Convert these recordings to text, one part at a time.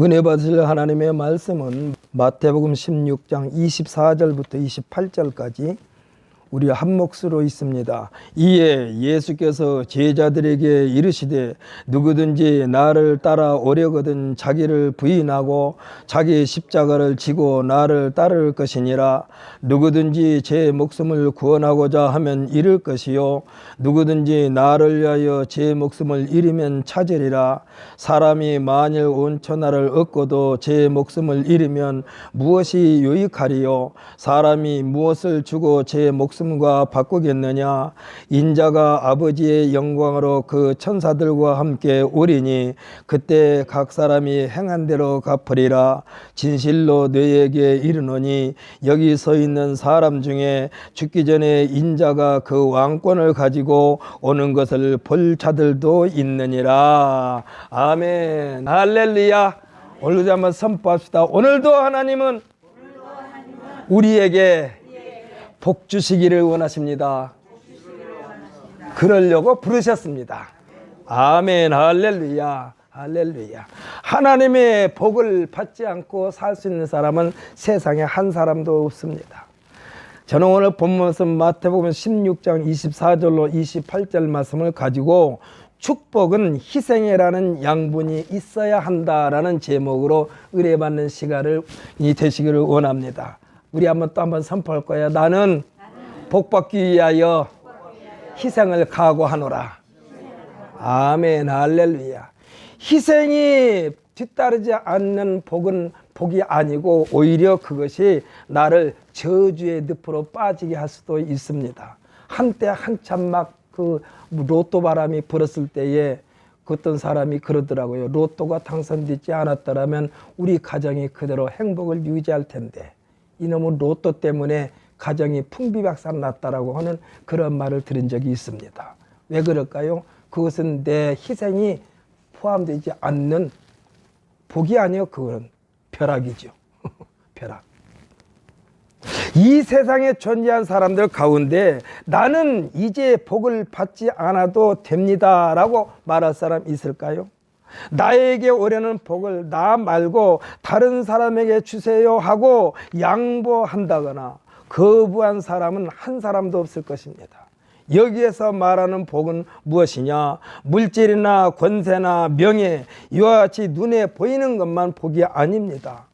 은혜 받으실 하나님의 말씀은 마태복음 16장 24절부터 28절까지 우리 한 몫으로 있습니다. 이에 예수께서 제자들에게 이르시되 누구든지 나를 따라오려거든 자기를 부인하고 자기 십자가를 지고 나를 따를 것이니라. 누구든지 제 목숨을 구원하고자 하면 잃을 것이요 누구든지 나를 위하여 제 목숨을 잃으면 찾으리라. 사람이 만일 온 천하를 얻고도 제 목숨을 잃으면 무엇이 유익하리요? 사람이 무엇을 주고 제 목숨과 바꾸겠느냐? 인자가 아버지의 영광으로 그 천사들과 함께 오리니 그때 각 사람이 행한 대로 갚으리라. 진실로 너희에게 이르노니 여기 서 있는 사람 중에 죽기 전에 인자가 그 왕권을 가지고 오는 것을 볼 자들도 있느니라. 아멘. 할렐루야. 오늘도 한번 선포합시다. 오늘도 하나님은 우리에게 복 주시기를 원하십니다. 그러려고 부르셨습니다. 아멘. 할렐루야. 할렐루야. 하나님의 복을 받지 않고 살 수 있는 사람은 세상에 한 사람도 없습니다. 저는 오늘 본 말씀 마태복음 16장 24절로 28절 말씀을 가지고 축복은 희생이라는 양분이 있어야 한다라는 제목으로 의뢰받는 시간이 되시기를 원합니다. 우리 또 한번 선포할 거예요. 나는 복받기 위하여 희생을 각오하노라. 아멘. 할렐루야. 희생이 뒤따르지 않는 복은 복이 아니고 오히려 그것이 나를 저주의 늪으로 빠지게 할 수도 있습니다. 한때 한참 막 그 로또 바람이 불었을 때에 어떤 사람이 그러더라고요. 로또가 당선되지 않았더라면 우리 가정이 그대로 행복을 유지할 텐데 이놈은 로또 때문에 가정이 풍비박산 났다라고 하는 그런 말을 들은 적이 있습니다. 왜 그럴까요? 그것은 내 희생이 포함되지 않는 복이 아니요, 그건 벼락이죠. 벼락. 이 세상에 존재한 사람들 가운데 나는 이제 복을 받지 않아도 됩니다 라고 말할 사람 있을까요? 나에게 오려는 복을 나 말고 다른 사람에게 주세요 하고 양보한다거나 거부한 사람은 한 사람도 없을 것입니다. 여기에서 말하는 복은 무엇이냐? 물질이나 권세나 명예, 이와 같이 눈에 보이는 것만 복이 아닙니다.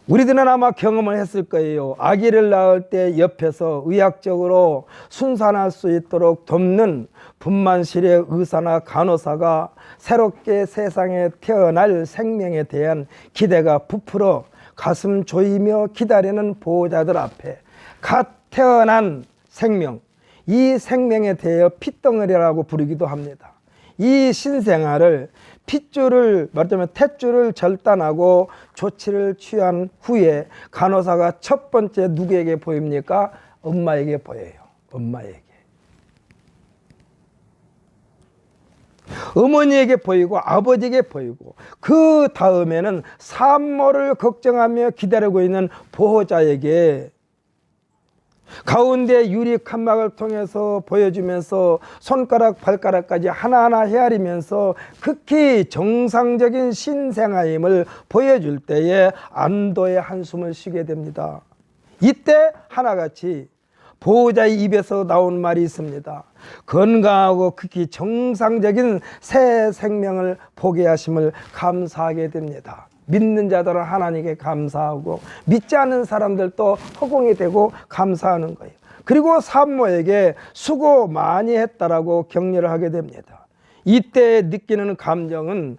우리들은 아마 경험을 했을 거예요. 아기를 낳을 때 옆에서 의학적으로 순산할 수 있도록 돕는 분만실의 의사나 간호사가 새롭게 세상에 태어날 생명에 대한 기대가 부풀어 가슴 조이며 기다리는 보호자들 앞에 갓 태어난 생명, 이 생명에 대하여 핏덩어리라고 부르기도 합니다. 이 신생아를 핏줄을 말하자면 탯줄을 절단하고 조치를 취한 후에 간호사가 첫 번째 누구에게 보입니까? 엄마에게 보여요. 엄마에게. 어머니에게 보이고 아버지에게 보이고 그 다음에는 산모를 걱정하며 기다리고 있는 보호자에게 가운데 유리 칸막을 통해서 보여주면서 손가락 발가락까지 하나하나 헤아리면서 극히 정상적인 신생아임을 보여줄 때에 안도의 한숨을 쉬게 됩니다. 이때 하나같이 보호자의 입에서 나온 말이 있습니다. 건강하고 극히 정상적인 새 생명을 보게 하심을 감사하게 됩니다. 믿는 자들은 하나님께 감사하고 믿지 않는 사람들도 허공이 되고 감사하는 거예요. 그리고 산모에게 수고 많이 했다라고 격려를 하게 됩니다. 이때 느끼는 감정은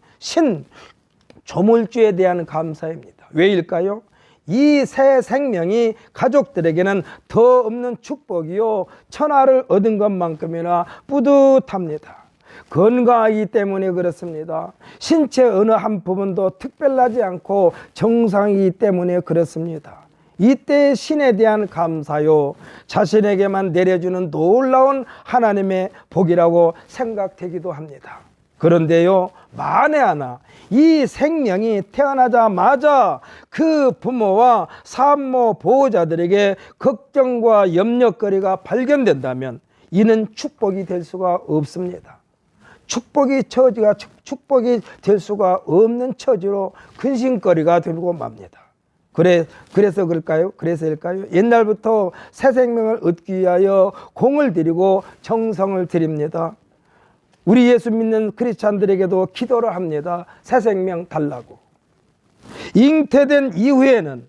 조물주에 대한 감사입니다. 왜일까요? 이 새 생명이 가족들에게는 더 없는 축복이요 천하를 얻은 것만큼이나 뿌듯합니다. 건강하기 때문에 그렇습니다. 신체 어느 한 부분도 특별하지 않고 정상이기 때문에 그렇습니다. 이때 신에 대한 감사요 자신에게만 내려주는 놀라운 하나님의 복이라고 생각되기도 합니다. 그런데요 만에 하나 이 생명이 태어나자마자 그 부모와 산모 보호자들에게 걱정과 염려거리가 발견된다면 이는 축복이 될 수가 없습니다. 축복이 될 수가 없는 처지로 근심거리가 되고 맙니다. 그래서 그럴까요? 그래서일까요? 옛날부터 새 생명을 얻기 위하여 공을 들이고 정성을 들입니다. 우리 예수 믿는 크리스찬들에게도 기도를 합니다. 새 생명 달라고. 잉태된 이후에는,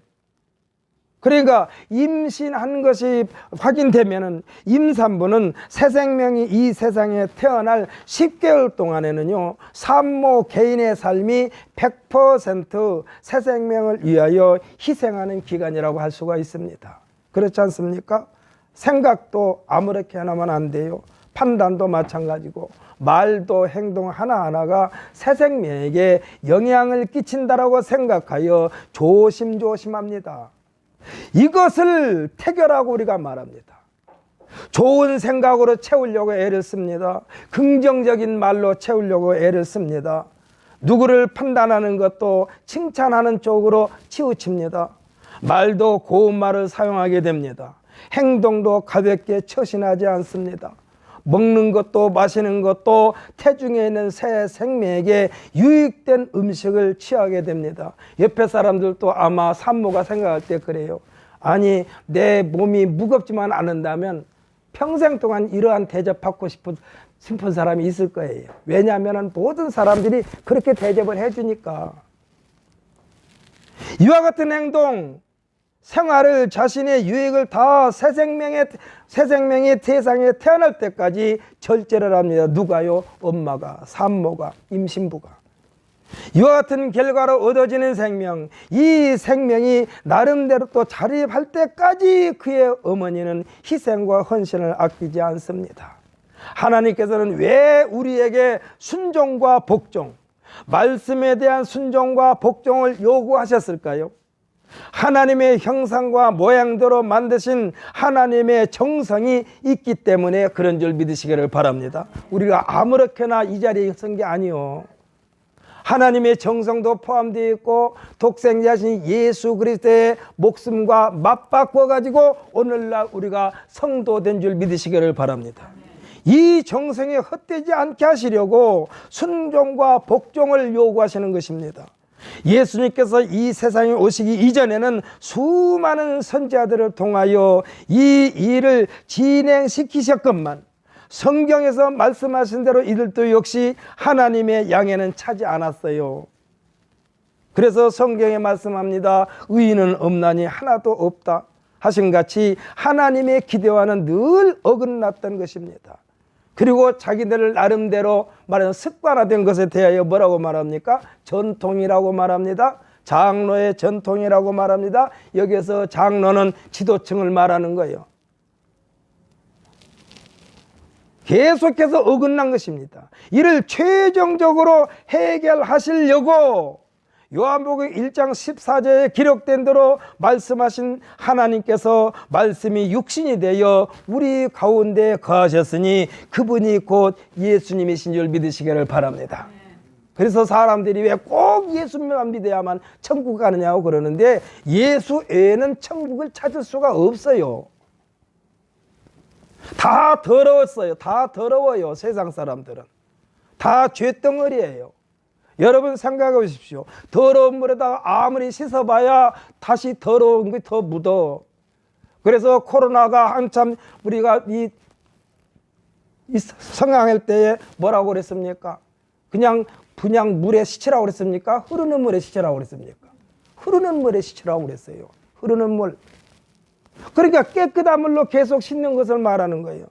그러니까 임신한 것이 확인되면은 임산부는 새 생명이 이 세상에 태어날 10개월 동안에는요, 산모 개인의 삶이 100% 새 생명을 위하여 희생하는 기간이라고 할 수가 있습니다. 그렇지 않습니까? 생각도 아무렇게 하면 안 돼요. 판단도 마찬가지고, 말도 행동 하나하나가 새 생명에게 영향을 끼친다라고 생각하여 조심조심합니다. 이것을 태결하고 우리가 말합니다. 좋은 생각으로 채우려고 애를 씁니다. 긍정적인 말로 채우려고 애를 씁니다. 누구를 판단하는 것도 칭찬하는 쪽으로 치우칩니다. 말도 고운 말을 사용하게 됩니다. 행동도 가볍게 처신하지 않습니다. 먹는 것도 마시는 것도 태중에 있는 새 생명에게 유익된 음식을 취하게 됩니다. 옆에 사람들도 아마 산모가 생각할 때 그래요. 아니, 내 몸이 무겁지만 않는다면 평생 동안 이러한 대접받고 싶은 사람이 있을 거예요. 왜냐하면 모든 사람들이 그렇게 대접을 해주니까. 이와 같은 행동, 생활을, 자신의 유익을 다 새 생명이 세상에 태어날 때까지 절제를 합니다. 누가요? 엄마가, 산모가, 임신부가. 이와 같은 결과로 얻어지는 생명, 이 생명이 나름대로 또 자립할 때까지 그의 어머니는 희생과 헌신을 아끼지 않습니다. 하나님께서는 왜 우리에게 순종과 복종, 말씀에 대한 순종과 복종을 요구하셨을까요? 하나님의 형상과 모양대로 만드신 하나님의 정성이 있기 때문에 그런 줄 믿으시기를 바랍니다. 우리가 아무렇게나 이 자리에 선 게 아니요. 하나님의 정성도 포함되어 있고 독생자신 예수 그리스도의 목숨과 맞바꿔 가지고 오늘날 우리가 성도된 줄 믿으시기를 바랍니다. 이 정성이 헛되지 않게 하시려고 순종과 복종을 요구하시는 것입니다. 예수님께서 이 세상에 오시기 이전에는 수많은 선지자들을 통하여 이 일을 진행시키셨건만 성경에서 말씀하신 대로 이들도 역시 하나님의 양에는 차지 않았어요. 그래서 성경에 말씀합니다. 의인은 없나니 하나도 없다 하신 같이 하나님의 기대와는 늘 어긋났던 것입니다. 그리고 자기들 나름대로 말하는 습관화된 것에 대하여 뭐라고 말합니까? 전통이라고 말합니다. 장로의 전통이라고 말합니다. 여기서 장로는 지도층을 말하는 거예요. 계속해서 어긋난 것입니다. 이를 최종적으로 해결하시려고 요한복음 1장 14절에 기록된 대로 말씀하신 하나님께서 말씀이 육신이 되어 우리 가운데 거하셨으니 그분이 곧 예수님이신 줄 믿으시기를 바랍니다. 그래서 사람들이 왜 꼭 예수님만 믿어야만 천국 가느냐고 그러는데 예수 외에는 천국을 찾을 수가 없어요. 다 더러웠어요. 다 더러워요. 세상 사람들은 다 죄덩어리예요. 여러분 생각해 보십시오. 더러운 물에다가 아무리 씻어봐야 다시 더러운 게 더 묻어. 그래서 코로나가 한참 우리가 이 성황할 때에 뭐라고 그랬습니까? 그냥 물에 씻으라고 그랬습니까? 흐르는 물에 씻으라고 그랬습니까? 흐르는 물에 씻으라고 그랬어요. 흐르는 물. 그러니까 깨끗한 물로 계속 씻는 것을 말하는 거예요.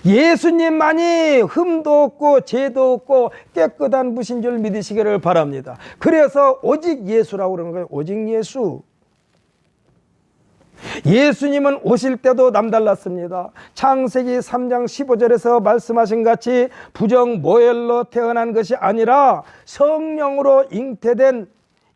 예수님만이 흠도 없고 죄도 없고 깨끗한 분이신 줄 믿으시기를 바랍니다. 그래서 오직 예수라고 그러는 거예요. 오직 예수. 예수님은 오실 때도 남달랐습니다. 창세기 3장 15절에서 말씀하신 같이 부정모혈로 태어난 것이 아니라 성령으로 잉태된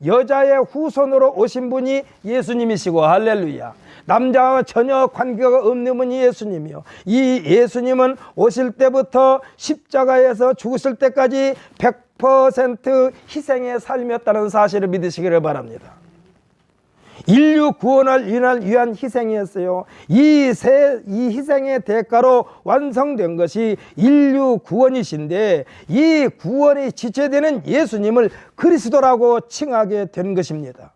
여자의 후손으로 오신 분이 예수님이시고, 할렐루야. 남자와 전혀 관계가 없는 분이 예수님이요. 이 예수님은 오실 때부터 십자가에서 죽으실 때까지 100% 희생의 삶이었다는 사실을 믿으시기를 바랍니다. 인류 구원을 위한 희생이었어요. 이 희생의 대가로 완성된 것이 인류 구원이신데, 이 구원이 지체되는 예수님을 그리스도라고 칭하게 된 것입니다.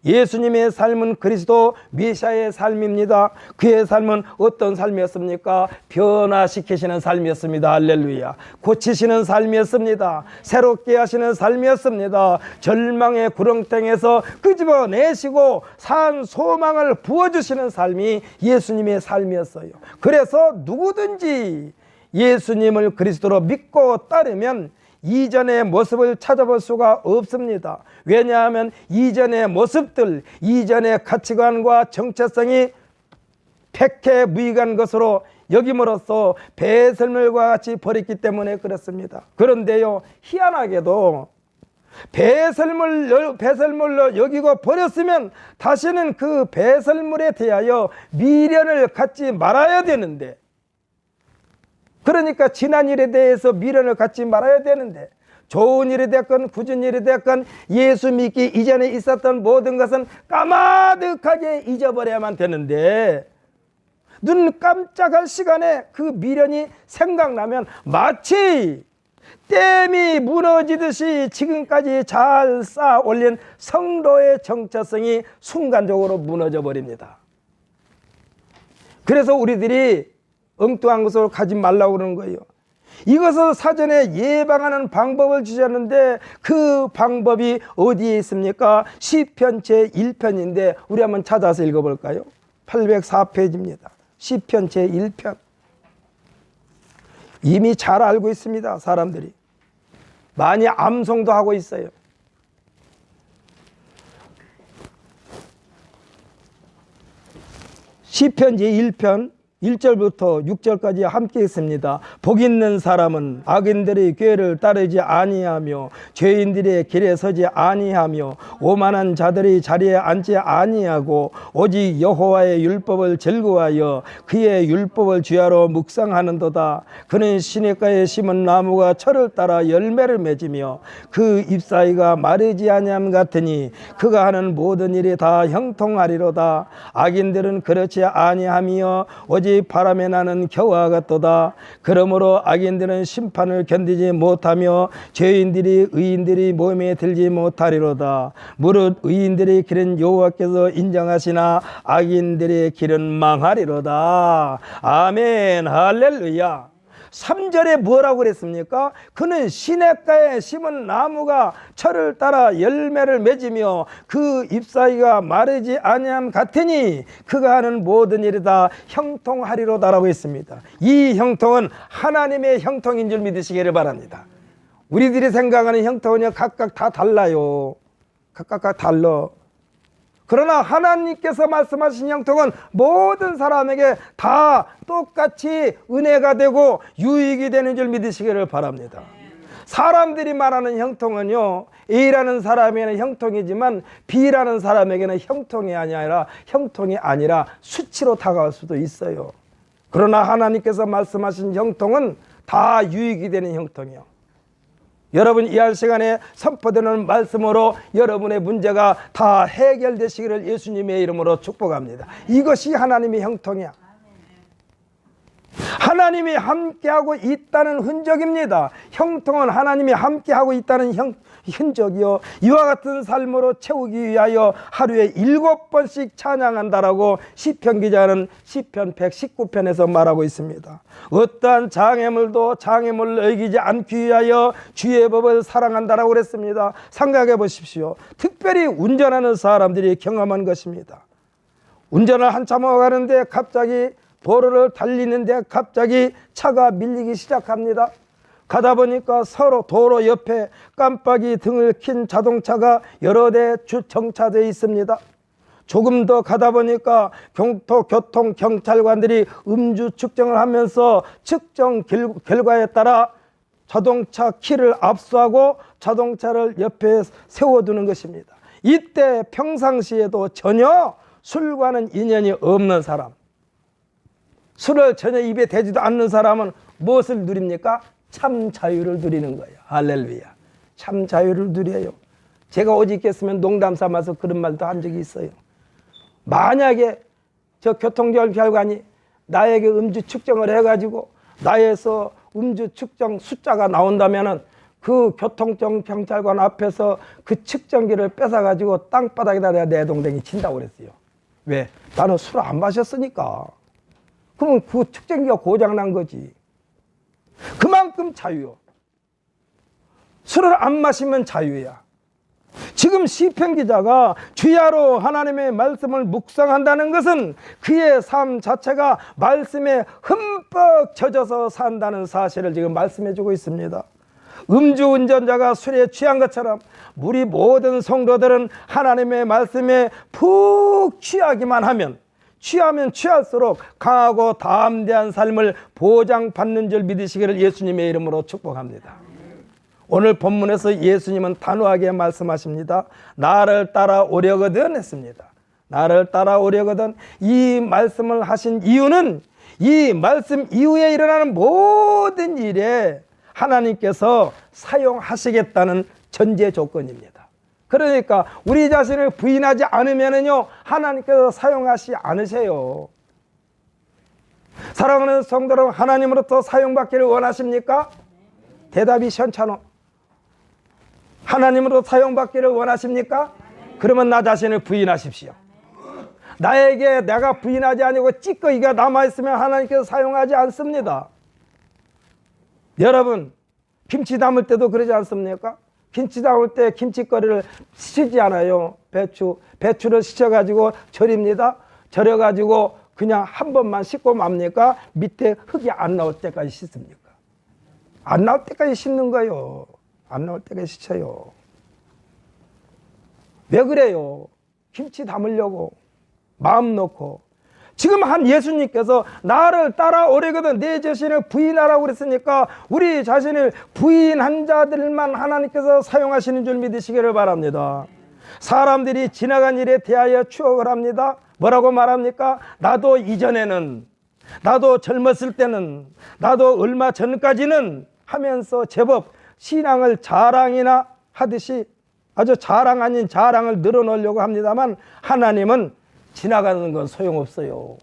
예수님의 삶은 그리스도 메시아의 삶입니다. 그의 삶은 어떤 삶이었습니까? 변화시키시는 삶이었습니다. 할렐루야. 고치시는 삶이었습니다. 새롭게 하시는 삶이었습니다. 절망의 구렁텅이에서 끄집어내시고 산 소망을 부어주시는 삶이 예수님의 삶이었어요. 그래서 누구든지 예수님을 그리스도로 믿고 따르면 이전의 모습을 찾아볼 수가 없습니다. 왜냐하면 이전의 모습들, 이전의 가치관과 정체성이 백해무익한 것으로 여김으로써 배설물과 같이 버렸기 때문에 그렇습니다. 그런데요, 희한하게도 배설물로 여기고 버렸으면 다시는 그 배설물에 대하여 미련을 갖지 말아야 되는데, 그러니까 지난 일에 대해서 미련을 갖지 말아야 되는데, 좋은 일이 됐건 굳은 일이 됐건 예수 믿기 이전에 있었던 모든 것은 까마득하게 잊어버려야만 되는데, 눈 깜짝할 시간에 그 미련이 생각나면 마치 댐이 무너지듯이 지금까지 잘 쌓아 올린 성도의 정체성이 순간적으로 무너져 버립니다. 그래서 우리들이 엉뚱한 것으로 가지 말라고 그러는 거예요. 이것을 사전에 예방하는 방법을 주셨는데, 그 방법이 어디에 있습니까? 시편 제1편인데 우리 한번 찾아서 읽어볼까요? 804페이지입니다. 시편 제1편. 이미 잘 알고 있습니다. 사람들이 많이 암송도 하고 있어요. 시편 제1편 1절부터 6절까지 함께 있습니다. 복 있는 사람은 악인들의 꾀를 따르지 아니하며 죄인들의 길에 서지 아니하며 오만한 자들의 자리에 앉지 아니하고 오직 여호와의 율법을 즐거워하여 그의 율법을 주야로 묵상하는도다. 그는 시냇가에 심은 나무가 철을 따라 열매를 맺으며 그 잎사이가 마르지 아니함 같으니 그가 하는 모든 일이 다 형통하리로다. 악인들은 그렇지 아니하며 오직 바람에 나는 겨와 같도다. 그러므로 악인들은 심판을 견디지 못하며 죄인들이 의인들이 모임에 들지 못하리로다. 무릇 의인들의 길은 여호와께서 인정하시나 악인들의 길은 망하리로다. 아멘. 할렐루야. 3절에 뭐라고 그랬습니까? 그는 시냇가에 심은 나무가 철을 따라 열매를 맺으며 그 잎사이가 마르지 아니함 같으니 그가 하는 모든 일이 다 형통하리로다라고 했습니다. 이 형통은 하나님의 형통인 줄 믿으시기를 바랍니다. 우리들이 생각하는 형통은요, 각각 다 달라요. 각각 달라. 그러나 하나님께서 말씀하신 형통은 모든 사람에게 다 똑같이 은혜가 되고 유익이 되는 줄 믿으시기를 바랍니다. 사람들이 말하는 형통은요, A라는 사람에게는 형통이지만 B라는 사람에게는 형통이 아니라 수치로 다가올 수도 있어요. 그러나 하나님께서 말씀하신 형통은 다 유익이 되는 형통이요. 여러분, 이 할 시간에 선포되는 말씀으로 여러분의 문제가 다 해결되시기를 예수님의 이름으로 축복합니다. 이것이 하나님의 형통이야. 하나님이 함께하고 있다는 흔적입니다. 형통은 하나님이 함께하고 있다는 흔적이요, 이와 같은 삶으로 채우기 위하여 하루에 7번씩 찬양한다라고 시편 기자는 시편 119편에서 말하고 있습니다. 어떠한 장애물도 장애물로 여기지 않기 위하여 주의 법을 사랑한다라고 그랬습니다. 생각해 보십시오. 특별히 운전하는 사람들이 경험한 것입니다. 운전을 한참 하고 가는데 갑자기 도로를 달리는데 갑자기 차가 밀리기 시작합니다. 가다 보니까 서로 도로 옆에 깜빡이 등을 킨 자동차가 여러 대 정차되어 있습니다. 조금 더 가다 보니까 교통경찰관들이 음주 측정을 하면서 측정 결과에 따라 자동차 키를 압수하고 자동차를 옆에 세워두는 것입니다. 이때 평상시에도 전혀 술과는 인연이 없는 사람, 술을 전혀 입에 대지도 않는 사람은 무엇을 누립니까? 참 자유를 누리는 거예요. 할렐루야. 참 자유를 누려요. 제가 오직 있겠으면 농담 삼아서 그런 말도 한 적이 있어요. 만약에 저 교통결관이 나에게 음주 측정을 해가지고 나에서 음주 측정 숫자가 나온다면은 그 교통경찰관 앞에서 그 측정기를 뺏어가지고 땅바닥에다 내 동댕이 친다고 그랬어요. 왜? 나는 술을 안 마셨으니까. 그러면 그 측정기가 고장난 거지. 그만큼 자유요. 술을 안 마시면 자유야. 지금 시편 기자가 주야로 하나님의 말씀을 묵상한다는 것은 그의 삶 자체가 말씀에 흠뻑 젖어서 산다는 사실을 지금 말씀해 주고 있습니다. 음주운전자가 술에 취한 것처럼 우리 모든 성도들은 하나님의 말씀에 푹 취하기만 하면 취하면 취할수록 강하고 담대한 삶을 보장받는 줄 믿으시기를 예수님의 이름으로 축복합니다. 오늘 본문에서 예수님은 단호하게 말씀하십니다. 나를 따라오려거든 했습니다. 나를 따라오려거든. 이 말씀을 하신 이유는 이 말씀 이후에 일어나는 모든 일에 하나님께서 사용하시겠다는 전제 조건입니다. 그러니까 우리 자신을 부인하지 않으면요 하나님께서 사용하시 않으세요. 사랑하는 성도 여러분, 하나님으로부터 사용받기를 원하십니까? 대답이 시원찮어. 하나님으로 사용받기를 원하십니까? 그러면 나 자신을 부인하십시오. 나에게 내가 부인하지 아니고 찌꺼기가 남아있으면 하나님께서 사용하지 않습니다. 여러분, 김치 담을 때도 그러지 않습니까? 김치 담을 때 김치거리를 씻지 않아요. 배추를 씻어가지고 절입니다. 절여가지고 그냥 한 번만 씻고 맙니까? 밑에 흙이 안 나올 때까지 씻습니까? 안 나올 때까지 씻는 거예요. 안 나올 때까지 씻어요. 왜 그래요? 김치 담으려고 마음 놓고. 지금 한 예수님께서 나를 따라오려거든 내 자신을 부인하라고 그랬으니까 우리 자신을 부인한 자들만 하나님께서 사용하시는 줄 믿으시기를 바랍니다. 사람들이 지나간 일에 대하여 추억을 합니다. 뭐라고 말합니까? 나도 이전에는, 나도 젊었을 때는, 나도 얼마 전까지는 하면서 제법 신앙을 자랑이나 하듯이 아주 자랑 아닌 자랑을 늘어놓으려고 합니다만 하나님은 지나가는 건 소용없어요.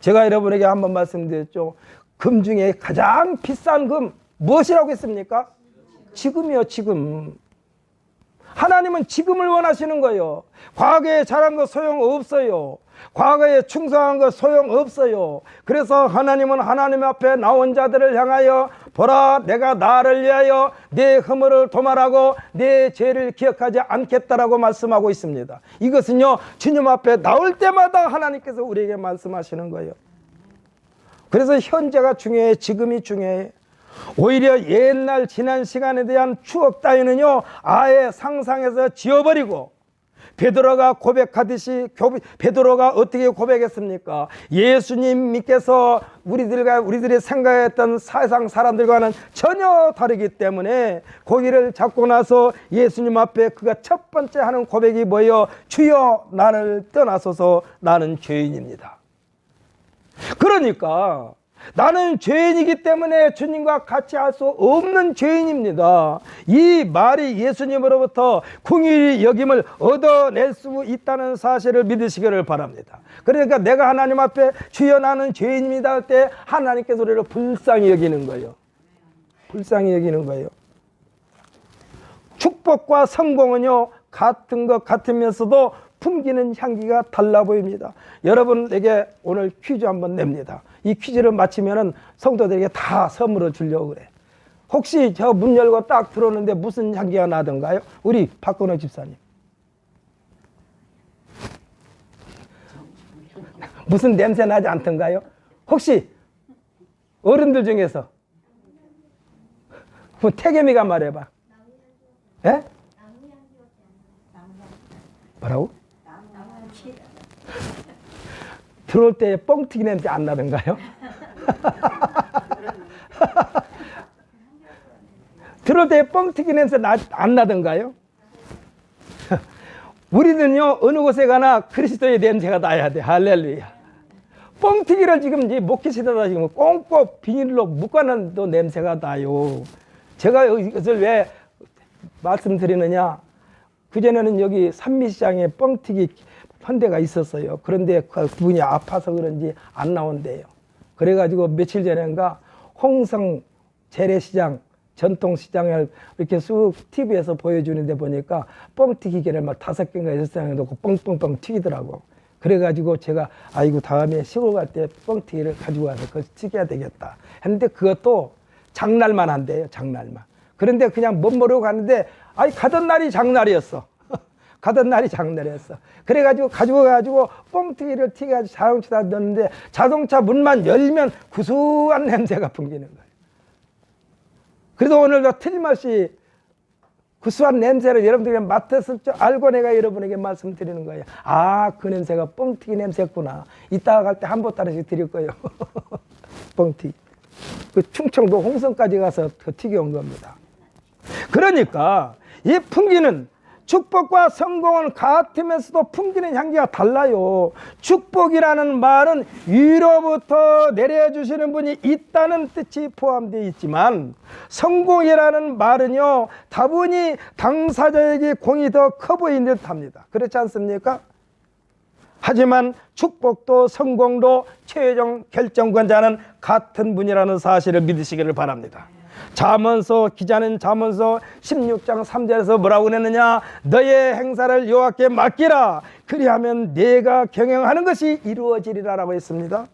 제가 여러분에게 한번 말씀드렸죠. 금 중에 가장 비싼 금 무엇이라고 했습니까? 지금이요, 지금. 하나님은 지금을 원하시는 거예요. 과거에 잘한 거 소용없어요. 과거에 충성한 거 소용없어요. 그래서 하나님은 하나님 앞에 나온 자들을 향하여 보라, 내가 나를 위하여 내 허물을 도말하고 내 죄를 기억하지 않겠다라고 말씀하고 있습니다. 이것은요 주님 앞에 나올 때마다 하나님께서 우리에게 말씀하시는 거예요. 그래서 현재가 중요해, 지금이 중요해. 오히려 옛날 지난 시간에 대한 추억 따위는요 아예 상상해서 지워버리고, 베드로가 고백하듯이 베드로가 어떻게 고백했습니까? 예수님께서 우리들이 생각했던 세상 사람들과는 전혀 다르기 때문에 고기를 잡고 나서 예수님 앞에 그가 첫 번째 하는 고백이 뭐예요? 주여 나를 떠나소서, 나는 죄인입니다. 그러니까 나는 죄인이기 때문에 주님과 같이 할 수 없는 죄인입니다. 이 말이 예수님으로부터 긍휼히 여김을 얻어낼 수 있다는 사실을 믿으시기를 바랍니다. 그러니까 내가 하나님 앞에 주여 나는 죄인입니다 할 때 하나님께서 우리를 불쌍히 여기는 거예요. 불쌍히 여기는 거예요. 축복과 성공은요 같은 것 같으면서도 풍기는 향기가 달라 보입니다. 여러분에게 오늘 퀴즈 한번 냅니다. 이 퀴즈를 마치면은 성도들에게 다 선물을 주려고 그래. 혹시 저 문 열고 딱 들어오는데 무슨 향기가 나던가요? 우리 박건호 집사님. 무슨 냄새 나지 않던가요? 혹시 어른들 중에서 태겸이가 말해봐. 예? 뭐라고? 들어올 때 뻥튀기 냄새 안 나던가요? 들어올 때 뻥튀기 냄새 안 나던가요? 우리는요 어느 곳에 가나 그리스도의 냄새가 나야 돼. 할렐루야. 뻥튀기를 지금 이제 목깃에다가 지금 꽁꽁 비닐로 묶어놔도 냄새가 나요. 제가 이것을 왜 말씀드리느냐? 그전에는 여기 산미시장에 뻥튀기 데가 있었어요. 그런데 그분이 아파서 그런지 안 나온대요. 그래가지고 며칠 전인가 홍성 재래시장 전통시장을 이렇게 쑥 TV에서 보여주는데 보니까 뻥튀기기를 막 5개인가 6개인가 놓고 뻥뻥뻥 튀기더라고. 그래가지고 제가 아이고 다음에 시골 갈 때 뻥튀기를 가지고 와서 그걸 튀겨야 되겠다 했는데 그것도 장날만 한대요. 장날만. 그런데 그냥 못 모르고 갔는데 아이 가던 날이 장날이었어. 가던 날이 장날이었어. 그래가지고 가지고 뻥튀기를 튀겨가지고 자동차에다 넣었는데 자동차 문만 열면 구수한 냄새가 풍기는 거예요. 그래도 오늘도 틀림없이 구수한 냄새를 여러분들이 맡았을 줄 알고 내가 여러분에게 말씀드리는 거예요. 아, 그 냄새가 뻥튀기 냄새였구나. 이따가 갈 때 한 보따리씩 드릴 거예요. 뻥튀기. 그 충청도 홍성까지 가서 그 튀겨온 겁니다. 그러니까 이 풍기는 축복과 성공은 같으면서도 풍기는 향기가 달라요. 축복이라는 말은 위로부터 내려주시는 분이 있다는 뜻이 포함되어 있지만 성공이라는 말은요 다분히 당사자에게 공이 더 커 보이는 듯합니다. 그렇지 않습니까? 하지만 축복도 성공도 최종 결정권자는 같은 분이라는 사실을 믿으시기를 바랍니다. 잠언서 기자는 잠언서 16장 3절에서 뭐라고 그랬느냐? 너의 행사를 여호와께 맡기라. 그리하면 내가 경영하는 것이 이루어지리라 라고 했습니다.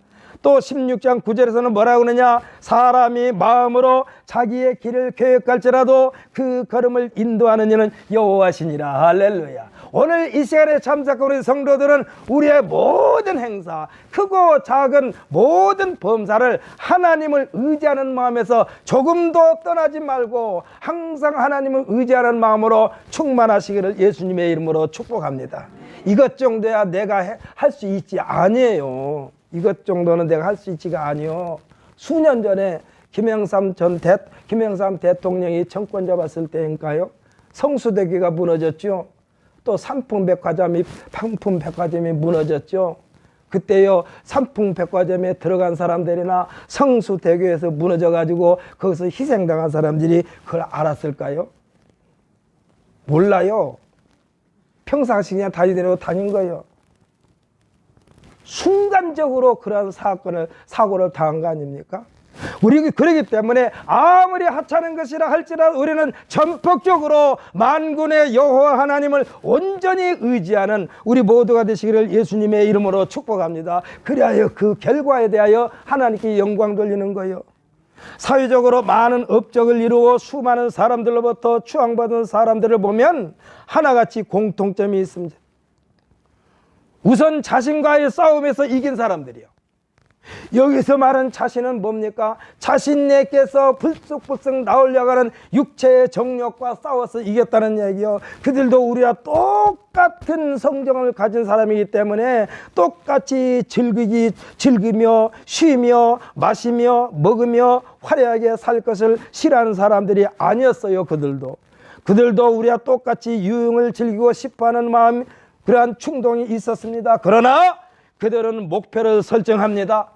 또 16장 9절에서는 뭐라고 그러냐? 사람이 마음으로 자기의 길을 계획할지라도 그 걸음을 인도하는 이는 여호와시니라. 할렐루야. 오늘 이 시간에 참석한 우리 성도들은 우리의 모든 행사, 크고 작은 모든 범사를 하나님을 의지하는 마음에서 조금도 떠나지 말고 항상 하나님을 의지하는 마음으로 충만하시기를 예수님의 이름으로 축복합니다. 이것 정도야 내가 할 수 있지 아니에요. 이것 정도는 내가 할 수 있지가 아니요. 수년 전에 김영삼 대통령이 정권 잡았을 때인가요? 성수대교가 무너졌죠. 또 삼풍백화점이 무너졌죠. 그때요 삼풍백화점에 들어간 사람들이나 성수대교에서 무너져가지고 거기서 희생당한 사람들이 그걸 알았을까요? 몰라요. 평상시 그냥 다니대로 다닌 거예요. 순간적으로 그런 사고를 당한 거 아닙니까? 우리 그러기 때문에 아무리 하찮은 것이라 할지라도 우리는 전폭적으로 만군의 여호와 하나님을 온전히 의지하는 우리 모두가 되시기를 예수님의 이름으로 축복합니다. 그리하여 그 결과에 대하여 하나님께 영광 돌리는 거예요. 사회적으로 많은 업적을 이루어 수많은 사람들로부터 추앙받은 사람들을 보면 하나같이 공통점이 있습니다. 우선 자신과의 싸움에서 이긴 사람들이요. 여기서 말하는 자신은 뭡니까? 자신에게서 불쑥불쑥 나오려고 하는 육체의 정욕과 싸워서 이겼다는 얘기요. 그들도 우리와 똑같은 성정을 가진 사람이기 때문에 똑같이 즐기며 쉬며 마시며 먹으며 화려하게 살 것을 싫어하는 사람들이 아니었어요. 그들도 우리와 똑같이 유흥을 즐기고 싶어하는 마음, 그러한 충동이 있었습니다. 그러나 그들은 목표를 설정합니다.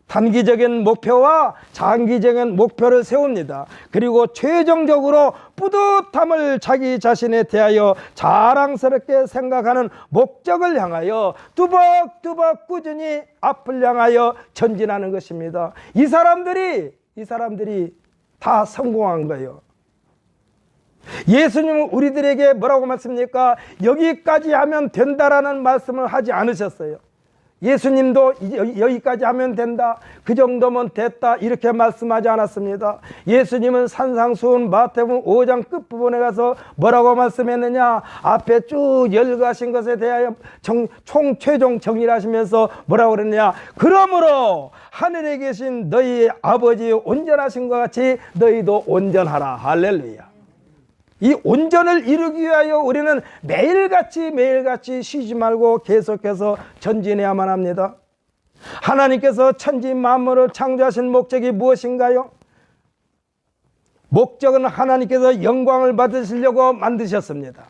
단기적인 목표와 장기적인 목표를 세웁니다. 그리고 최종적으로 뿌듯함을 자기 자신에 대하여 자랑스럽게 생각하는 목적을 향하여 뚜벅뚜벅 꾸준히 앞을 향하여 전진하는 것입니다. 이 사람들이 다 성공한 거예요. 예수님은 우리들에게 뭐라고 말씀입니까? 여기까지 하면 된다라는 말씀을 하지 않으셨어요. 예수님도 여기까지 하면 된다, 그 정도면 됐다 이렇게 말씀하지 않았습니다. 예수님은 산상수훈 마태복음 5장 끝부분에 가서 뭐라고 말씀했느냐? 앞에 쭉 열거하신 것에 대하여 최종 정리를 하시면서 뭐라고 그랬느냐? 그러므로 하늘에 계신 너희 아버지 온전하신 것 같이 너희도 온전하라. 할렐루야. 이 온전을 이루기 위하여 우리는 매일같이 쉬지 말고 계속해서 전진해야만 합니다. 하나님께서 천지 만물을 창조하신 목적이 무엇인가요? 목적은 하나님께서 영광을 받으시려고 만드셨습니다.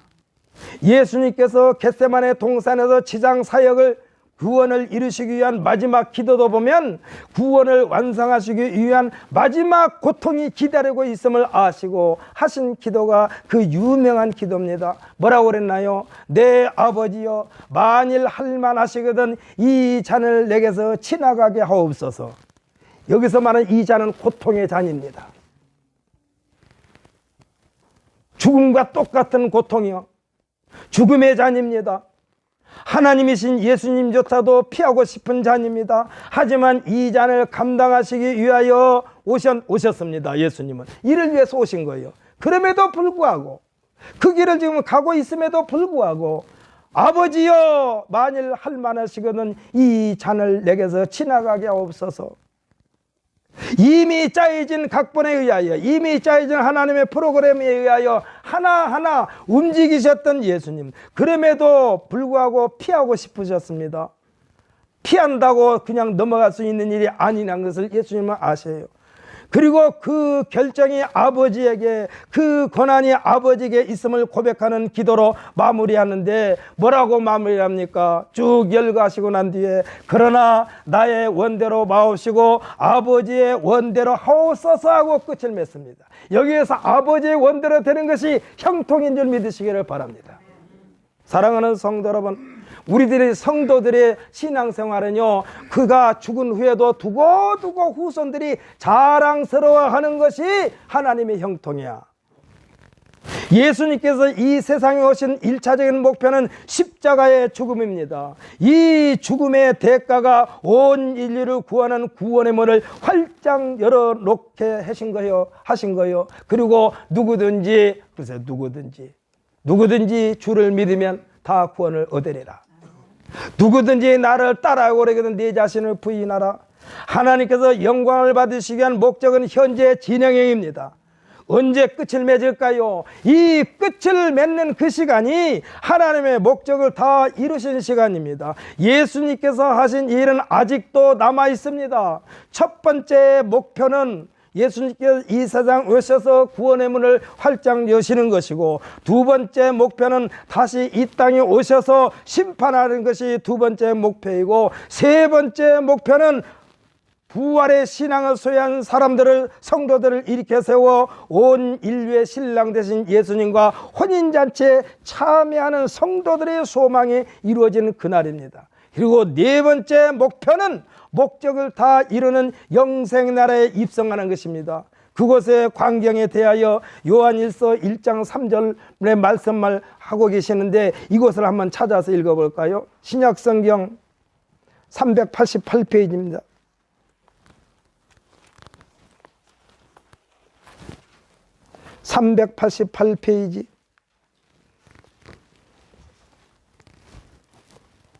예수님께서 겟세마네 동산에서 지상 사역을 구원을 이루시기 위한 마지막 기도도 보면 구원을 완성하시기 위한 마지막 고통이 기다리고 있음을 아시고 하신 기도가 그 유명한 기도입니다. 뭐라고 그랬나요? 내 아버지여, 만일 할만하시거든 이 잔을 내게서 지나가게 하옵소서. 여기서 말하는 이 잔은 고통의 잔입니다. 죽음과 똑같은 고통이요, 죽음의 잔입니다. 하나님이신 예수님조차도 피하고 싶은 잔입니다. 하지만 이 잔을 감당하시기 위하여 오셨습니다. 예수님은 이를 위해서 오신 거예요. 그럼에도 불구하고, 그 길을 지금 가고 있음에도 불구하고, 아버지여, 만일 할만하시거든 이 잔을 내게서 지나가게 하옵소서. 이미 짜여진 각본에 의하여, 이미 짜여진 하나님의 프로그램에 의하여 하나하나 움직이셨던 예수님, 그럼에도 불구하고 피하고 싶으셨습니다. 피한다고 그냥 넘어갈 수 있는 일이 아니라는 것을 예수님은 아셔요. 그리고 그 결정이 아버지에게, 그 권한이 아버지에게 있음을 고백하는 기도로 마무리하는데, 뭐라고 마무리합니까? 쭉 열거하시고 난 뒤에 그러나 나의 원대로 마옵시고 아버지의 원대로 하옵소서 하고 끝을 맺습니다. 여기에서 아버지의 원대로 되는 것이 형통인 줄 믿으시기를 바랍니다. 사랑하는 성도 여러분, 우리들의 성도들의 신앙생활은요, 그가 죽은 후에도 두고두고 후손들이 자랑스러워하는 것이 하나님의 형통이야. 예수님께서 이 세상에 오신 1차적인 목표는 십자가의 죽음입니다. 이 죽음의 대가가 온 인류를 구하는 구원의 문을 활짝 열어놓게 하신 거예요. 그리고 누구든지 주를 믿으면 다 구원을 얻으리라. 누구든지 나를 따라오려거든 네 자신을 부인하라. 하나님께서 영광을 받으시기 위한 목적은 현재 진행형입니다. 언제 끝을 맺을까요? 이 끝을 맺는 그 시간이 하나님의 목적을 다 이루신 시간입니다. 예수님께서 하신 일은 아직도 남아 있습니다. 첫 번째 목표는 예수님께서 이 세상 오셔서 구원의 문을 활짝 여시는 것이고, 두 번째 목표는 다시 이 땅에 오셔서 심판하는 것이 두 번째 목표이고, 세 번째 목표는 부활의 신앙을 소유한 성도들을 일으켜 세워 온 인류의 신랑 되신 예수님과 혼인잔치에 참여하는 성도들의 소망이 이루어지는 그날입니다. 그리고 네 번째 목표는 목적을 다 이루는 영생나라에 입성하는 것입니다. 그곳의 광경에 대하여 요한일서 1장 3절의 말씀을 하고 계시는데, 이것을 한번 찾아서 읽어볼까요? 신약성경 388페이지입니다. (388페이지)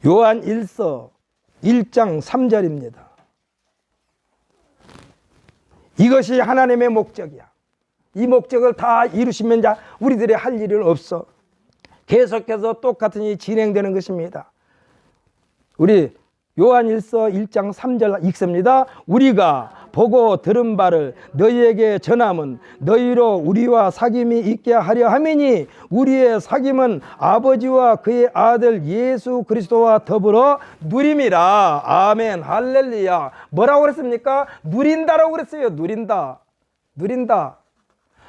요한일서 1장 3절입니다. 이것이 하나님의 목적이야. 이 목적을 다 이루시면 우리들이 할 일은 없어. 계속해서 똑같은 일이 진행되는 것입니다. 우리 요한일서 1장 3절 읽습니다. 우리가 보고 들은 바를 너희에게 전함은 너희로 우리와 사귐이 있게 하려 함이니, 우리의 사귐은 아버지와 그의 아들 예수 그리스도와 더불어 누림이라. 아멘, 할렐루야. 뭐라고 그랬습니까? 누린다라고 그랬어요. 누린다.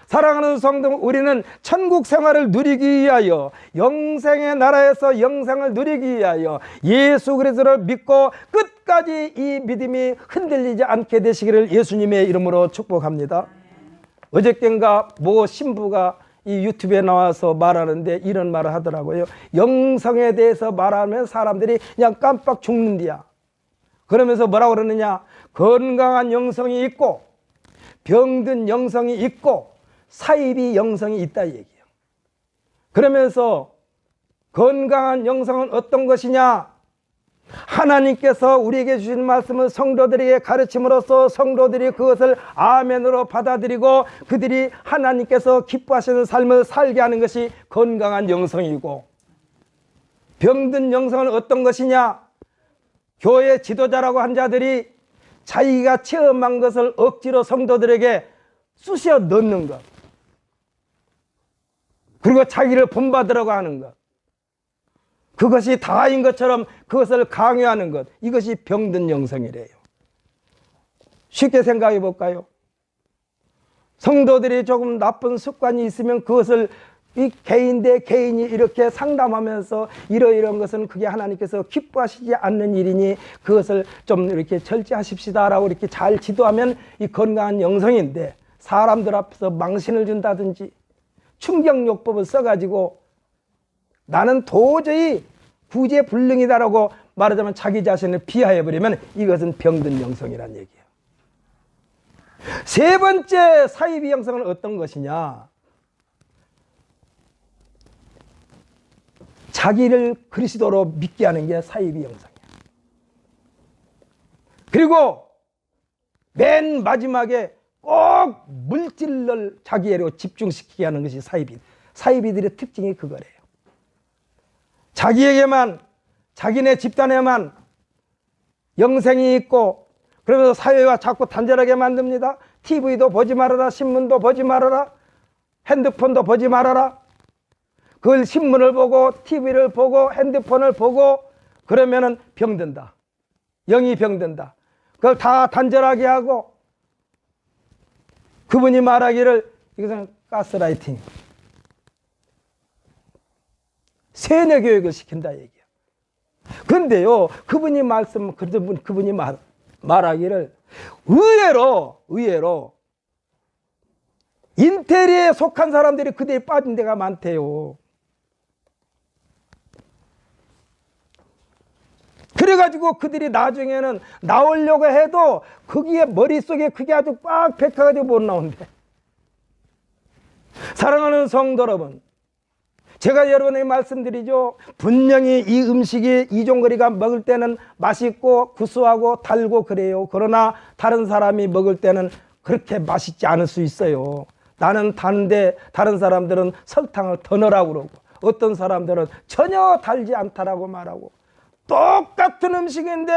사랑하는 성도, 우리는 천국 생활을 누리기 위하여, 영생의 나라에서 영생을 누리기 위하여 예수 그리스도를 믿고 끝까지 이 믿음이 흔들리지 않게 되시기를 예수님의 이름으로 축복합니다. 어저께인가 모 신부가 이 유튜브에 나와서 말하는데 이런 말을 하더라고요. 영성에 대해서 말하면 사람들이 그냥 깜빡 죽는디야. 그러면서 뭐라고 그러느냐? 건강한 영성이 있고 병든 영성이 있고 사이비 영성이 있다 얘기예요. 그러면서 건강한 영성은 어떤 것이냐? 하나님께서 우리에게 주신 말씀을 성도들에게 가르침으로써 성도들이 그것을 아멘으로 받아들이고 그들이 하나님께서 기뻐하시는 삶을 살게 하는 것이 건강한 영성이고, 병든 영성은 어떤 것이냐? 교회 지도자라고 한 자들이 자기가 체험한 것을 억지로 성도들에게 쑤셔 넣는 것, 그리고 자기를 본받으라고 하는 것, 그것이 다인 것처럼 그것을 강요하는 것, 이것이 병든 영성이래요. 쉽게 생각해 볼까요? 성도들이 조금 나쁜 습관이 있으면 그것을 이 개인 대 개인이 이렇게 상담하면서 이러이러한 것은 그게 하나님께서 기뻐하시지 않는 일이니 그것을 좀 이렇게 절제하십시다라고 이렇게 잘 지도하면 이 건강한 영성인데, 사람들 앞에서 망신을 준다든지 충격요법을 써가지고 나는 도저히 구제불능이다라고 말하자면 자기 자신을 비하해버리면 이것은 병든 영성이란 얘기예요. 세 번째 사이비 영성은 어떤 것이냐? 자기를 그리스도로 믿게 하는 게 사이비 영성이야. 그리고 맨 마지막에 꼭 물질을 자기애로 집중시키게 하는 것이 사이비들의 특징이 그거래요. 자기에게만, 자기네 집단에만 영생이 있고, 그러면서 사회와 자꾸 단절하게 만듭니다. TV도 보지 말아라, 신문도 보지 말아라, 핸드폰도 보지 말아라. 그걸 신문을 보고 TV를 보고 핸드폰을 보고 그러면은 병든다. 영이 병든다. 그걸 다 단절하게 하고, 그분이 말하기를 이것은 가스라이팅, 세뇌 교육을 시킨다 얘기야. 그런데요, 그분이 말하기를 의외로 인테리어에 속한 사람들이 그대에 빠진 데가 많대요. 그래가지고 그들이 나중에는 나오려고 해도 거기에 머릿속에 그게 아주 꽉 박혀가지고 못 나온대. 사랑하는 성도 여러분, 제가 여러분에게 말씀드리죠. 분명히 이 음식이 이종거리가 먹을 때는 맛있고 구수하고 달고 그래요. 그러나 다른 사람이 먹을 때는 그렇게 맛있지 않을 수 있어요. 나는 단데 다른 사람들은 설탕을 더 넣으라고 그러고, 어떤 사람들은 전혀 달지 않다라고 말하고, 똑같은 음식인데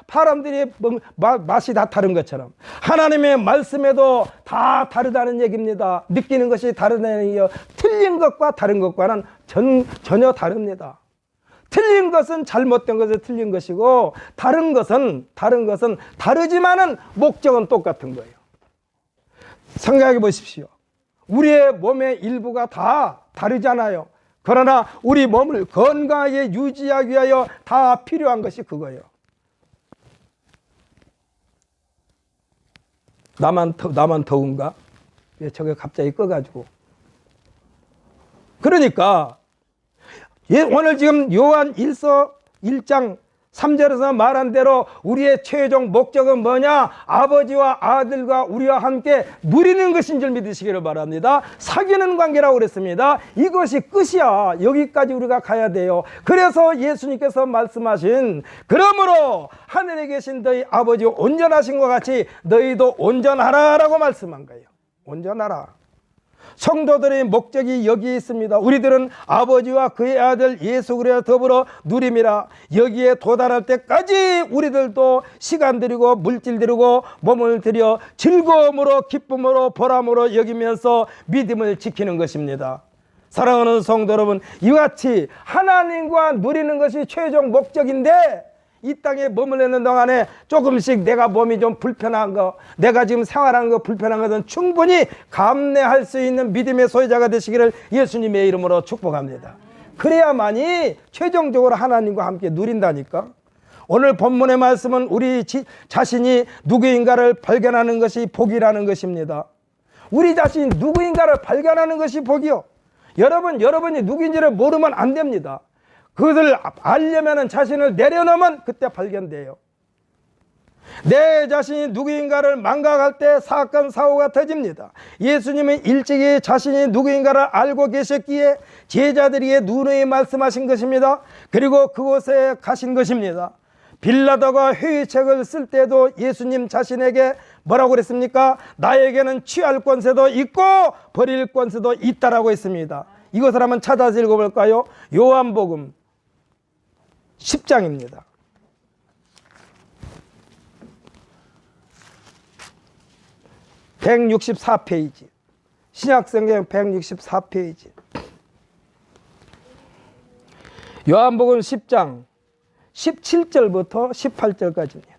사람들이 맛이 다 다른 것처럼 하나님의 말씀에도 다 다르다는 얘기입니다. 느끼는 것이 다르다는 얘기예요. 틀린 것과 다른 것과는 전혀 다릅니다. 틀린 것은 잘못된 것에 틀린 것이고, 다른 것은 다르지만은 목적은 똑같은 거예요. 생각해 보십시오. 우리의 몸의 일부가 다 다르잖아요. 그러나 우리 몸을 건강하게 유지하기 위하여 다 필요한 것이 그거예요. 나만 더운가? 왜 저게 갑자기 꺼가지고. 그러니까 오늘 지금 요한 1장 3절에서 말한 대로 우리의 최종 목적은 뭐냐? 아버지와 아들과 우리와 함께 누리는 것인 줄 믿으시기를 바랍니다. 사귀는 관계라고 그랬습니다. 이것이 끝이야. 여기까지 우리가 가야 돼요. 그래서 예수님께서 말씀하신, 그러므로 하늘에 계신 너희 아버지 온전하신 것 같이 너희도 온전하라 라고 말씀한 거예요. 온전하라. 성도들의 목적이 여기에 있습니다. 우리들은 아버지와 그의 아들 예수 그리스도와 더불어 누림이라. 여기에 도달할 때까지 우리들도 시간 들이고 물질 들이고 몸을 들여 즐거움으로 기쁨으로 보람으로 여기면서 믿음을 지키는 것입니다. 사랑하는 성도 여러분, 이와 같이 하나님과 누리는 것이 최종 목적인데, 이 땅에 머물르는 동안에 조금씩 내가 몸이 좀 불편한 거, 내가 지금 생활하는 거 불편한 것은 충분히 감내할 수 있는 믿음의 소유자가 되시기를 예수님의 이름으로 축복합니다. 그래야만이 최종적으로 하나님과 함께 누린다니까. 오늘 본문의 말씀은 우리 자신이 누구인가를 발견하는 것이 복이라는 것입니다. 우리 자신이 누구인가를 발견하는 것이 복이요. 여러분이 누구인지를 모르면 안 됩니다. 그것을 알려면 자신을 내려놓으면 그때 발견돼요. 내 자신이 누구인가를 망각할 때 사건 사고가 터집니다. 예수님은 일찍이 자신이 누구인가를 알고 계셨기에 제자들에게 누누이 말씀하신 것입니다. 그리고 그곳에 가신 것입니다. 빌라도가 회유책을 쓸 때도 예수님 자신에게 뭐라고 그랬습니까? 나에게는 취할 권세도 있고 버릴 권세도 있다라고 했습니다. 이것을 한번 찾아서 읽어볼까요? 요한복음 10장입니다. (164페이지) 신약성경 164페이지. 요한복음 10장 17절부터 18절까지입니다.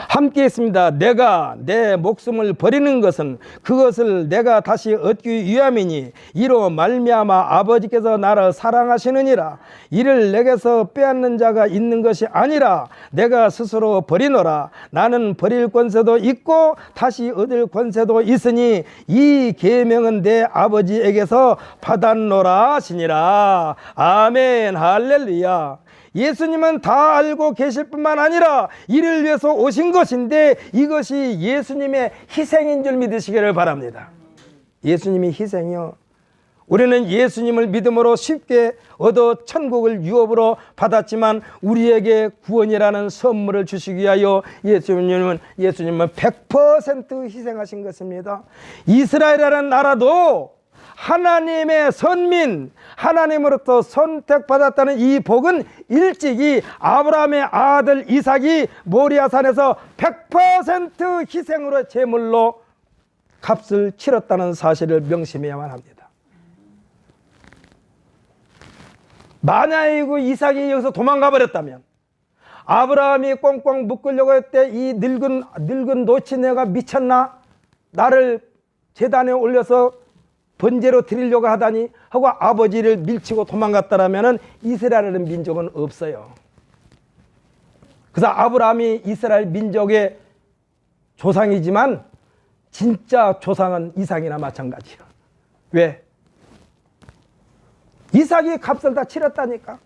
함께 있습니다. 내가 내 목숨을 버리는 것은 그것을 내가 다시 얻기 위함이니 이로 말미암아 아버지께서 나를 사랑하시느니라. 이를 내게서 빼앗는 자가 있는 것이 아니라 내가 스스로 버리노라. 나는 버릴 권세도 있고 다시 얻을 권세도 있으니 이 계명은 내 아버지에게서 받았노라 하시니라. 아멘. 할렐루야. 예수님은 다 알고 계실 뿐만 아니라 이를 위해서 오신 것인데 이것이 예수님의 희생인 줄 믿으시기를 바랍니다. 예수님이 희생이요. 우리는 예수님을 믿음으로 쉽게 얻어 천국을 유업으로 받았지만 우리에게 구원이라는 선물을 주시기 위하여 예수님은 100% 희생하신 것입니다. 이스라엘이라는 나라도 하나님의 선민, 하나님으로부터 선택받았다는 이 복은 일찍이 아브라함의 아들 이삭이 모리아산에서 100% 희생으로 제물로 값을 치렀다는 사실을 명심해야만 합니다. 만약에 이삭이 여기서 도망가 버렸다면, 아브라함이 꽁꽁 묶으려고 할 때 이 늙은 노치네가 미쳤나? 나를 제단에 올려서 번제로 드리려고 하다니 하고 아버지를 밀치고 도망갔다라면 이스라엘이라는 민족은 없어요. 그래서 아브라함이 이스라엘 민족의 조상이지만 진짜 조상은 이삭이나 마찬가지예요. 왜? 이삭이 값을 다 치렀다니까.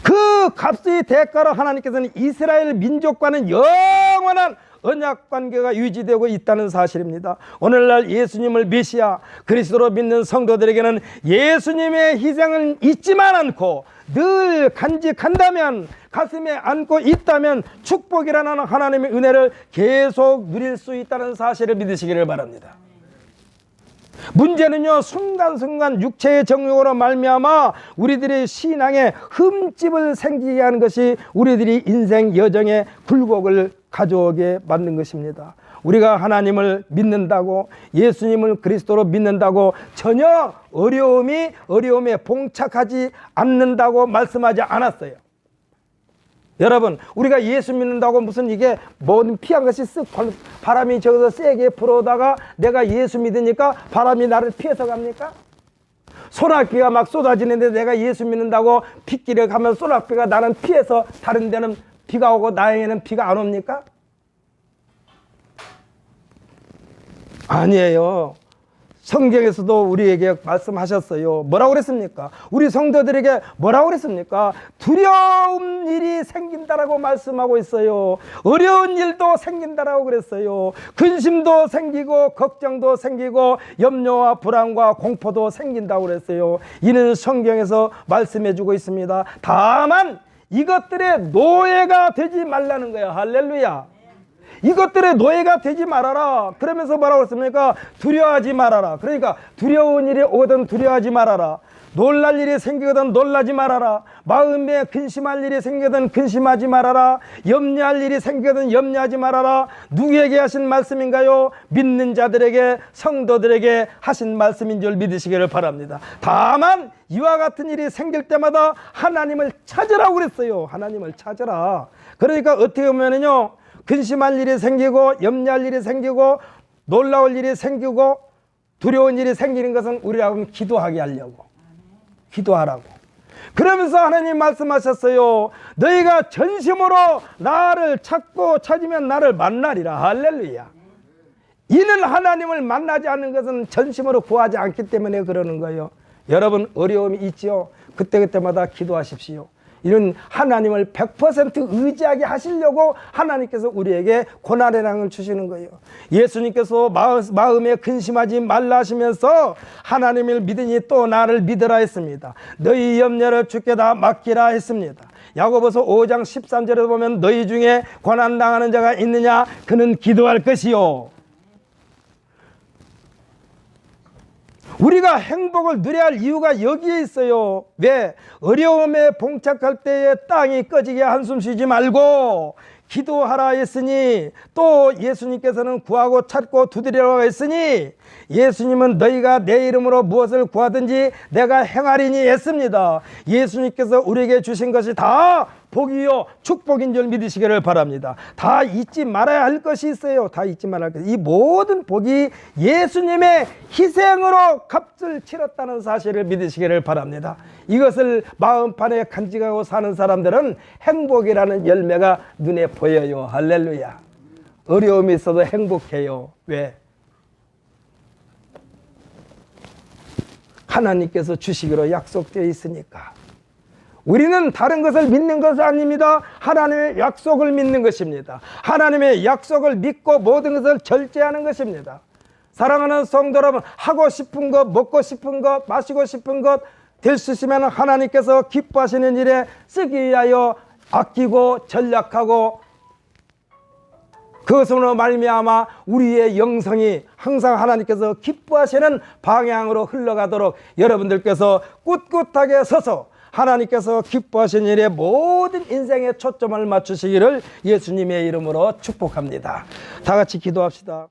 그 값의 대가로 하나님께서는 이스라엘 민족과는 영원한 언약 관계가 유지되고 있다는 사실입니다. 오늘날 예수님을 메시아 그리스도로 믿는 성도들에게는 예수님의 희생은 잊지만 않고 늘 간직한다면, 가슴에 안고 있다면 축복이라는 하나님의 은혜를 계속 누릴 수 있다는 사실을 믿으시기를 바랍니다. 문제는요, 순간순간 육체의 정욕으로 말미암아 우리들의 신앙에 흠집을 생기게 하는 것이 우리들이 인생 여정의 굴곡을 가져오게 만든 것입니다. 우리가 하나님을 믿는다고, 예수님을 그리스도로 믿는다고 전혀 어려움에 봉착하지 않는다고 말씀하지 않았어요. 여러분, 우리가 예수 믿는다고 무슨 이게 뭔 피한 것이 쓱 바람이 저기서 세게 불어오다가 내가 예수 믿으니까 바람이 나를 피해서 갑니까? 소낙비가 막 쏟아지는데 내가 예수 믿는다고 빗길에 가면 소낙비가 나는 피해서 다른 데는 비가 오고 나에게는 비가 안 옵니까? 아니에요. 성경에서도 우리에게 말씀하셨어요. 뭐라고 그랬습니까? 우리 성도들에게 뭐라고 그랬습니까? 두려운 일이 생긴다라고 말씀하고 있어요. 어려운 일도 생긴다라고 그랬어요. 근심도 생기고 걱정도 생기고 염려와 불안과 공포도 생긴다고 그랬어요. 이는 성경에서 말씀해 주고 있습니다. 다만 이것들의 노예가 되지 말라는 거예요. 할렐루야. 이것들의 노예가 되지 말아라. 그러면서 뭐라고 했습니까? 두려워하지 말아라. 그러니까 두려운 일이 오거든 두려워하지 말아라. 놀랄 일이 생기거든 놀라지 말아라. 마음에 근심할 일이 생기거든 근심하지 말아라. 염려할 일이 생기거든 염려하지 말아라. 누구에게 하신 말씀인가요? 믿는 자들에게, 성도들에게 하신 말씀인 줄 믿으시기를 바랍니다. 다만 이와 같은 일이 생길 때마다 하나님을 찾으라고 그랬어요. 하나님을 찾으라. 그러니까 어떻게 보면은요, 근심할 일이 생기고 염려할 일이 생기고 놀라울 일이 생기고 두려운 일이 생기는 것은 우리하고는 기도하게 하려고, 기도하라고. 그러면서 하나님 말씀하셨어요. 너희가 전심으로 나를 찾고 찾으면 나를 만나리라. 할렐루야. 이는 하나님을 만나지 않는 것은 전심으로 구하지 않기 때문에 그러는 거예요. 여러분, 어려움이 있지요. 그때마다 기도하십시오. 이런 하나님을 100% 의지하게 하시려고 하나님께서 우리에게 고난의 주시는 거예요. 예수님께서 마음에 근심하지 말라 하시면서 하나님을 믿으니 또 나를 믿으라 했습니다. 너희 염려를 주께 다 맡기라 했습니다. 야고보서 5장 13절에 보면 너희 중에 고난당하는 자가 있느냐? 그는 기도할 것이요. 우리가 행복을 누려야 할 이유가 여기에 있어요. 왜? 어려움에 봉착할 때에 땅이 꺼지게 한숨 쉬지 말고 기도하라 했으니 또 예수님께서는 구하고 찾고 두드리라고 했으니 예수님은 너희가 내 이름으로 무엇을 구하든지 내가 행하리니 했습니다. 예수님께서 우리에게 주신 것이 다 복이요 축복인 줄 믿으시기를 바랍니다. 다 잊지 말아야 할 것이 있어요. 다 잊지 말아야 할 것이. 이 모든 복이 예수님의 희생으로 값을 치렀다는 사실을 믿으시기를 바랍니다. 이것을 마음판에 간직하고 사는 사람들은 행복이라는 열매가 눈에 보여요. 할렐루야. 어려움이 있어도 행복해요. 왜? 하나님께서 주시기로 약속되어 있으니까. 우리는 다른 것을 믿는 것이 아닙니다. 하나님의 약속을 믿는 것입니다. 하나님의 약속을 믿고 모든 것을 절제하는 것입니다. 사랑하는 성도 여러분, 하고 싶은 것, 먹고 싶은 것, 마시고 싶은 것 될 수 있으면 하나님께서 기뻐하시는 일에 쓰기 위하여 아끼고 전략하고 그것으로 말미암아 우리의 영성이 항상 하나님께서 기뻐하시는 방향으로 흘러가도록 여러분들께서 꿋꿋하게 서서 하나님께서 기뻐하신 일에 모든 인생의 초점을 맞추시기를 예수님의 이름으로 축복합니다. 다 같이 기도합시다.